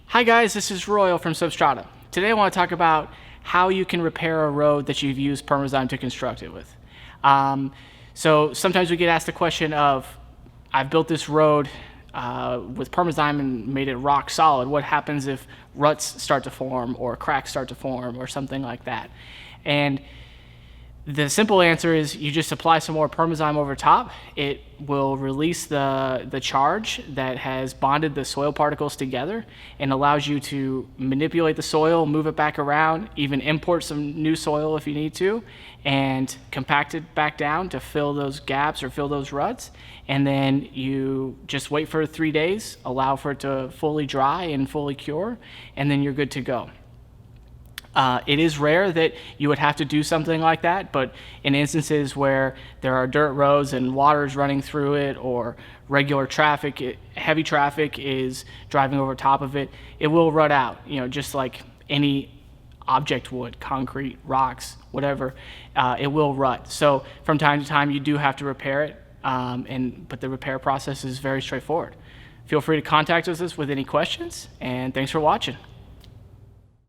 Hi guys, this is Royal from Substrata. Today I want to talk about how you can repair a road that you've used Perma Zyme to construct it with. So sometimes we get asked the question of, I've built this road with Perma Zyme and made it rock solid. What happens if ruts start to form or cracks start to form or something like that? And the simple answer is you just apply some more Perma Zyme over top. It will release the charge that has bonded the soil particles together and allows you to manipulate the soil, move it back around, even import some new soil if you need to, and compact it back down to fill those gaps or fill those ruts. And then you just wait for 3 days, allow for it to fully dry and fully cure, and then you're good to go. It is rare that you would have to do something like that, but in instances where there are dirt roads and water's running through it, or regular traffic, heavy traffic is driving over top of it, it will rut out, just like any object would, concrete, rocks, whatever, it will rut. So from time to time you do have to repair it, but the repair process is very straightforward. Feel free to contact us with any questions, and thanks for watching.